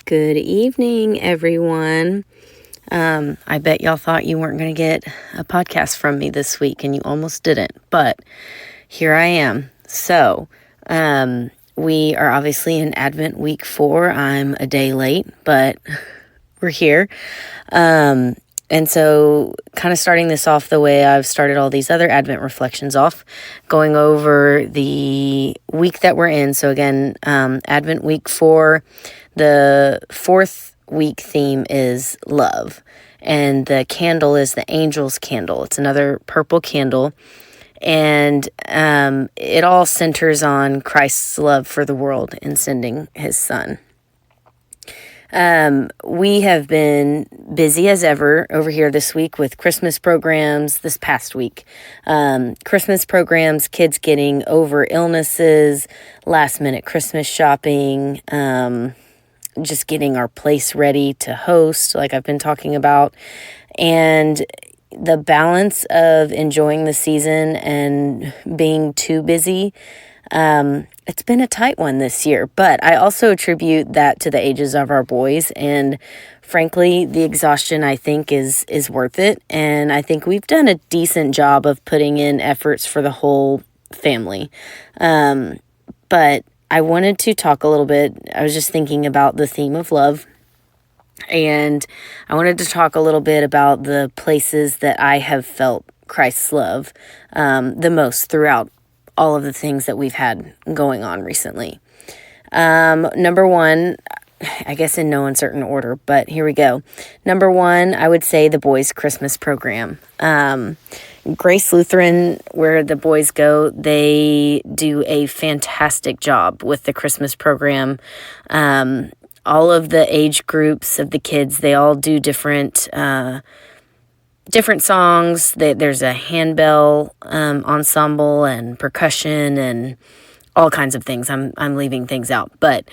Good evening, everyone. I bet y'all thought you weren't going to get a podcast from me this week, and you almost didn't, but here I am. So, we are obviously in Advent week 4. I'm a day late, but we're here. And so kind of starting this off the way I've started all these other Advent reflections off, going over the week that we're in. So again, Advent week 4, the fourth week theme is love. And the candle is the angel's candle. It's another purple candle. And it all centers on Christ's love for the world in sending his son. We have been busy as ever over here this week with Christmas programs this past week. Christmas programs, kids getting over illnesses, last minute Christmas shopping, just getting our place ready to host, like I've been talking about. And the balance of enjoying the season and being too busy, it's been a tight one this year, but I also attribute that to the ages of our boys, and frankly, the exhaustion I think is worth it, and I think we've done a decent job of putting in efforts for the whole family. But I wanted to talk a little bit, I was just thinking about the theme of love, and I wanted to talk a little bit about the places that I have felt Christ's love the most throughout all of the things that we've had going on recently. Number one, I guess in no uncertain order, but here we go. Number one, I would say the boys' Christmas program. Grace Lutheran, where the boys go, they do a fantastic job with the Christmas program. All of the age groups of the kids, they all do different songs. There's a handbell ensemble and percussion and all kinds of things. I'm leaving things out, but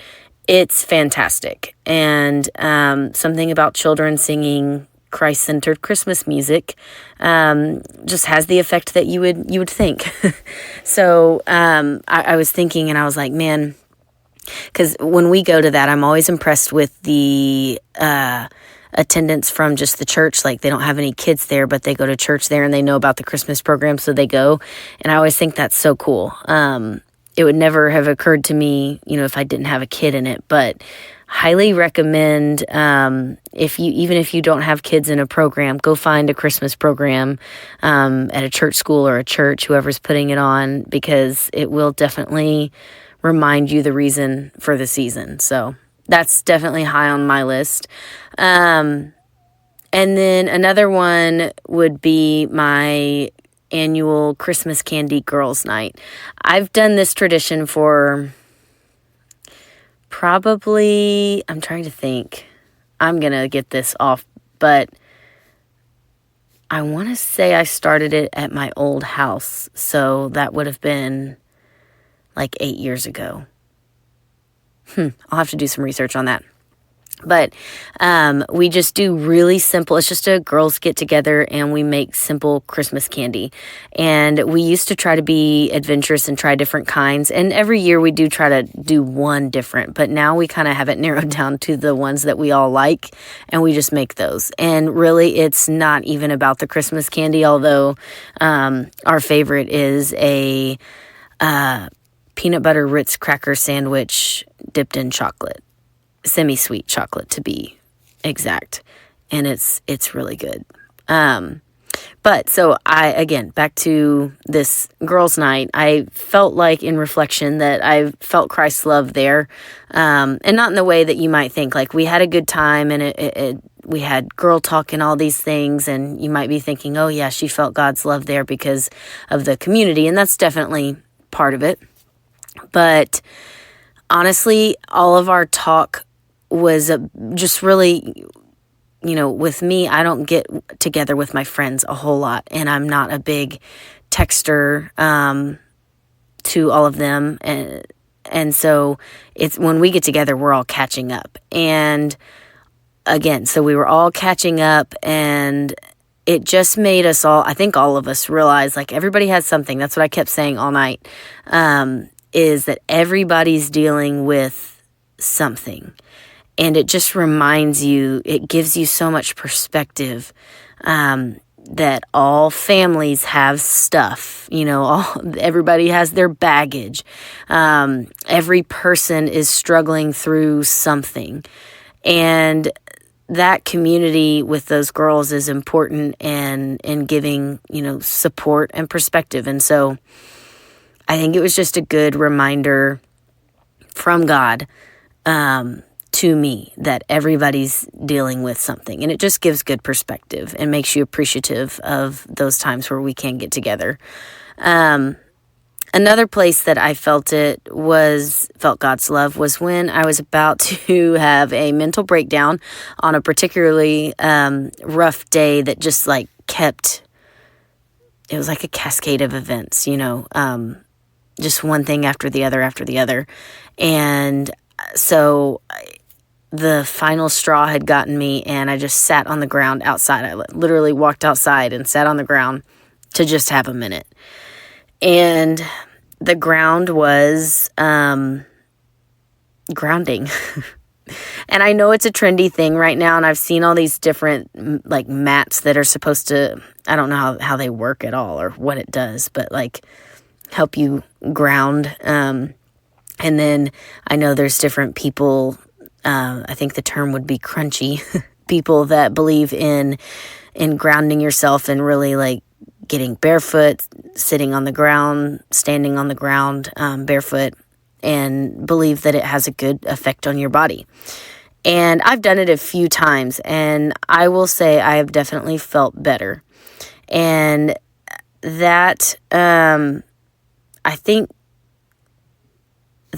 it's fantastic. And something about children singing Christ-centered Christmas music just has the effect that you would think. So I was thinking, and I was like, man, because when we go to that, I'm always impressed with the attendance from just the church. Like, they don't have any kids there, but they go to church there and they know about the Christmas program, so they go. And I always think that's so cool. It would never have occurred to me, if I didn't have a kid in it, but highly recommend, if you don't have kids in a program, go find a Christmas program at a church school or a church, whoever's putting it on, because it will definitely remind you the reason for the season. So that's definitely high on my list. And then another one would be my annual Christmas candy girls' night. I've done this tradition for probably, I'm trying to think, I'm going to get this off, but I want to say I started it at my old house. So that would have been like 8 years ago. I'll have to do some research on that. But we just do really simple. It's just a girls get together and we make simple Christmas candy. And we used to try to be adventurous and try different kinds. And every year we do try to do one different. But now we kind of have it narrowed down to the ones that we all like. And we just make those. And really, it's not even about the Christmas candy. Although our favorite is a peanut butter Ritz cracker sandwich dipped in chocolate. Semi-sweet chocolate, to be exact. And it's really good. But so again, back to this girls' night, I felt like in reflection that I felt Christ's love there. And not in the way that you might think. Like, we had a good time and we had girl talk and all these things. And you might be thinking, oh yeah, she felt God's love there because of the community. And that's definitely part of it. But honestly, all of our talk was just really, with me, I don't get together with my friends a whole lot, and I'm not a big texter to all of them, and so it's when we get together, we're all catching up. And again, so we were all catching up, and it just made us all, I think all of us, realize, like, everybody has something. That's what I kept saying all night, is that everybody's dealing with something. And it just reminds you, it gives you so much perspective, that all families have stuff, everybody has their baggage. Every person is struggling through something. And that community with those girls is important and giving, support and perspective. And so I think it was just a good reminder from God, to me, that everybody's dealing with something, and it just gives good perspective and makes you appreciative of those times where we can get together. Another place that I felt God's love was when I was about to have a mental breakdown on a particularly rough day that just it was like a cascade of events, just one thing after the other. And so the final straw had gotten me, and I just sat on the ground outside. I literally walked outside and sat on the ground to just have a minute. And the ground was grounding. And I know it's a trendy thing right now, and I've seen all these different mats that are supposed to, I don't know how they work at all or what it does, but help you ground. And then I know there's different people, I think the term would be crunchy, people that believe in grounding yourself and really getting barefoot, sitting on the ground, standing on the ground, barefoot, and believe that it has a good effect on your body. And I've done it a few times, and I will say I have definitely felt better. And that, I think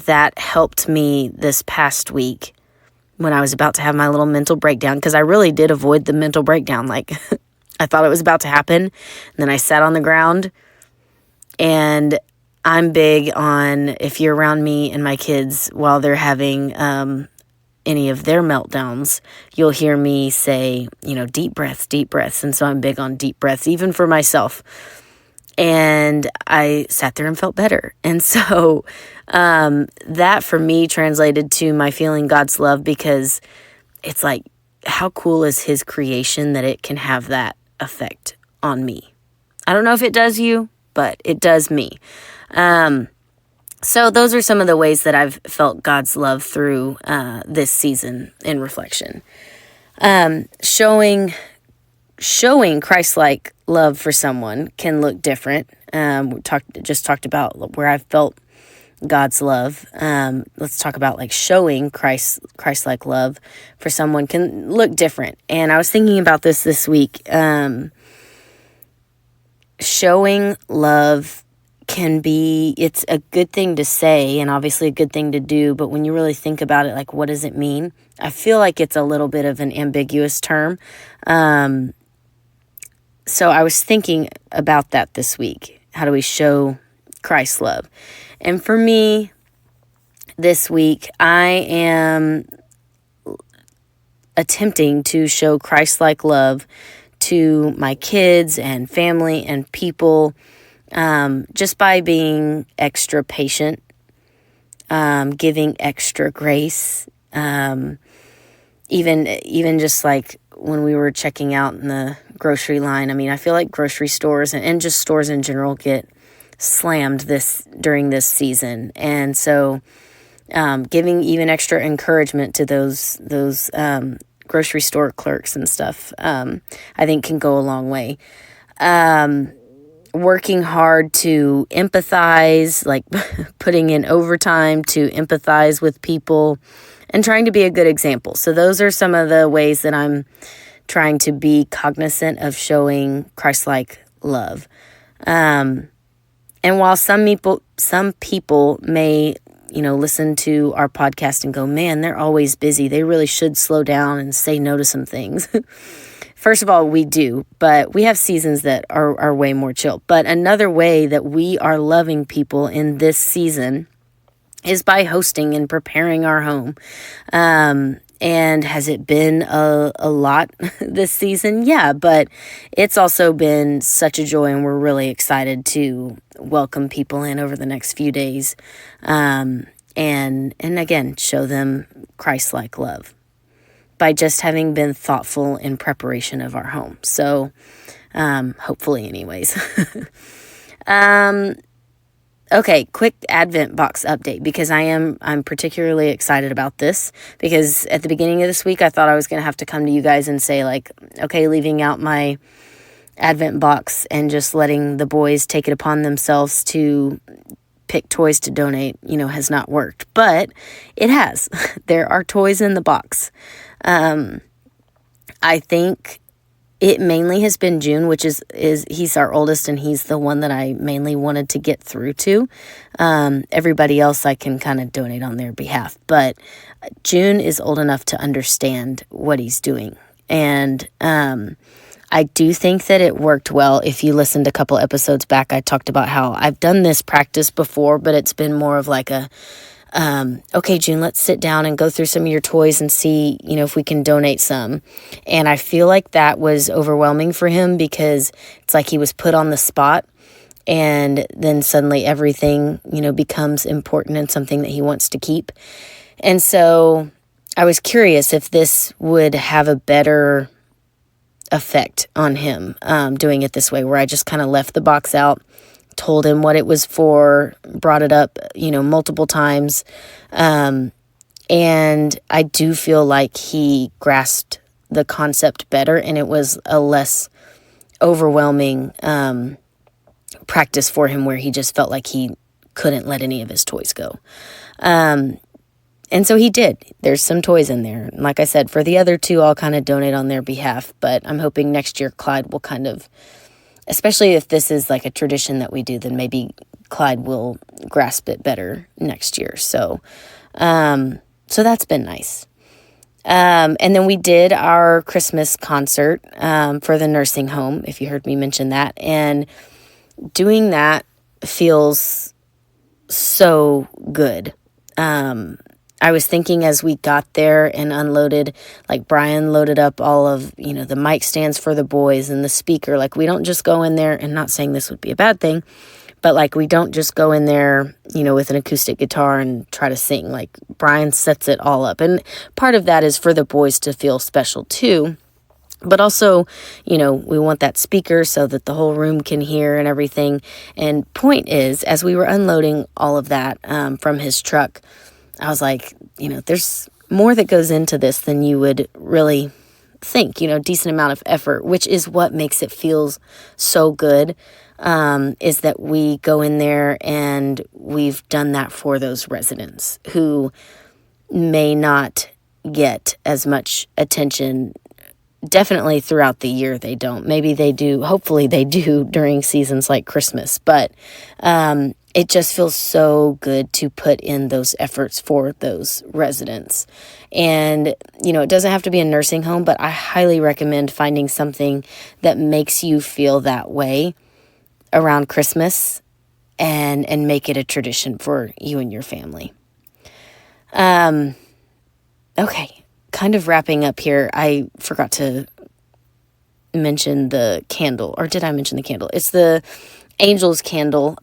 that helped me this past week when I was about to have my little mental breakdown, because I really did avoid the mental breakdown. I thought it was about to happen, and then I sat on the ground. And I'm big on, if you're around me and my kids while they're having any of their meltdowns, you'll hear me say, deep breaths. And so I'm big on deep breaths, even for myself. And I sat there and felt better. And so that for me translated to my feeling God's love, because it's how cool is his creation that it can have that effect on me. I don't know if it does you, but it does me. So those are some of the ways that I've felt God's love through this season in reflection. Showing Christ-like love for someone can look different. We just talked about where I've felt God's love. Let's talk about showing Christ-like love for someone can look different. And I was thinking about this week. Showing love it's a good thing to say and obviously a good thing to do, but when you really think about it, what does it mean? I feel like it's a little bit of an ambiguous term. So I was thinking about that this week. How do we show Christ's love? And for me, this week, I am attempting to show Christ-like love to my kids and family and people, just by being extra patient, giving extra grace, even just when we were checking out in the grocery line. I mean, I feel like grocery stores and just stores in general get slammed during this season. And so giving even extra encouragement to those grocery store clerks and stuff, I think can go a long way. Working hard to empathize, putting in overtime to empathize with people and trying to be a good example. So those are some of the ways that I'm trying to be cognizant of showing Christ-like love. And while some people may, listen to our podcast and go, man, they're always busy. They really should slow down and say no to some things. First of all, we do, but we have seasons that are way more chill. But another way that we are loving people in this season is by hosting and preparing our home. And has it been a lot this season? Yeah, but it's also been such a joy, and we're really excited to welcome people in over the next few days. And again, show them Christ-like love. by just having been thoughtful in preparation of our home. So, hopefully anyways. Okay, quick Advent box update, because I'm particularly excited about this, because at the beginning of this week, I thought I was going to have to come to you guys and say, like, okay, leaving out my Advent box and just letting the boys take it upon themselves to pick toys to donate, has not worked. But it has. There are toys in the box. I think it mainly has been June, which is he's our oldest, and he's the one that I mainly wanted to get through to. Everybody else I can kind of donate on their behalf. But June is old enough to understand what he's doing. And I do think that it worked well. If you listened a couple episodes back, I talked about how I've done this practice before, but it's been more of like a, okay, June, let's sit down and go through some of your toys and see, if we can donate some. And I feel like that was overwhelming for him, because it's like he was put on the spot, and then suddenly everything, becomes important and something that he wants to keep. And so I was curious if this would have a better effect on him, doing it this way, where I just kind of left the box out, told him what it was for, brought it up, multiple times. And I do feel like he grasped the concept better, and it was a less overwhelming practice for him, where he just felt like he couldn't let any of his toys go. And so he did. There's some toys in there. And like I said, for the other two, I'll kind of donate on their behalf. But I'm hoping next year Clyde will kind of, especially if this is like a tradition that we do, then maybe Clyde will grasp it better next year. So that's been nice. And then we did our Christmas concert for the nursing home, if you heard me mention that. And doing that feels so good. I was thinking as we got there and unloaded, like Brian loaded up all of, the mic stands for the boys and the speaker. Like, we don't just go in there, and not saying this would be a bad thing, but like, we don't just go in there, with an acoustic guitar and try to sing. Like, Brian sets it all up. And part of that is for the boys to feel special too. But also, we want that speaker so that the whole room can hear and everything. And point is, as we were unloading all of that from his truck, I was like, there's more that goes into this than you would really think, decent amount of effort, which is what makes it feel so good, is that we go in there and we've done that for those residents who may not get as much attention. Definitely throughout the year they don't. Maybe they do. Hopefully they do during seasons like Christmas. But it just feels so good to put in those efforts for those residents. And, it doesn't have to be a nursing home, but I highly recommend finding something that makes you feel that way around Christmas and make it a tradition for you and your family. Okay. Kind of wrapping up here, I forgot to mention the candle, or did I mention the candle? It's the Angels candle.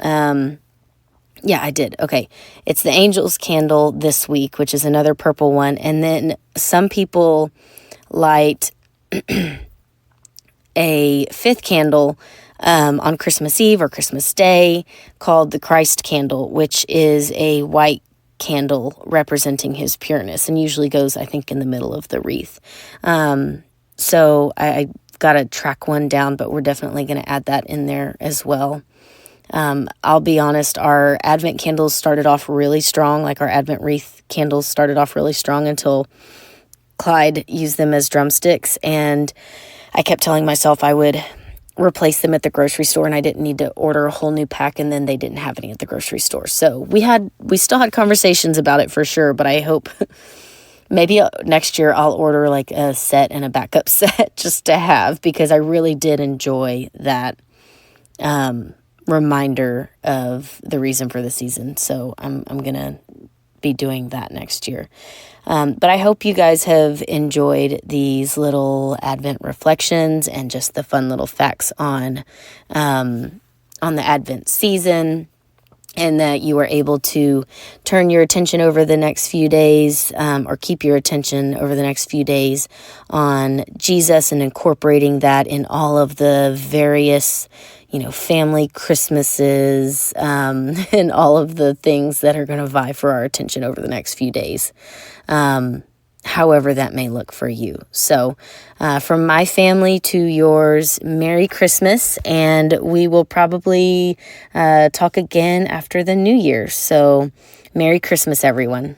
Yeah, I did. Okay. It's the Angels candle this week, which is another purple one. And then some people light a fifth candle on Christmas Eve or Christmas Day called the Christ candle, which is a white candle representing his pureness, and usually goes, I think, in the middle of the wreath. So I got to track one down, but we're definitely going to add that in there as well. I'll be honest, our Advent candles started off really strong, like our Advent wreath candles started off really strong until Clyde used them as drumsticks, and I kept telling myself I would replace them at the grocery store, and I didn't need to order a whole new pack, and then they didn't have any at the grocery store. So we still had conversations about it for sure, but I hope maybe next year I'll order like a set and a backup set just to have, because I really did enjoy that reminder of the reason for the season. So I'm going to be doing that next year. But I hope you guys have enjoyed these little Advent reflections and just the fun little facts on the Advent season. and that you are able to turn your attention over the next few days, or keep your attention over the next few days on Jesus and incorporating that in all of the various, family Christmases, and all of the things that are going to vie for our attention over the next few days. However that may look for you. So from my family to yours, Merry Christmas, and we will probably talk again after the New Year. So Merry Christmas, everyone.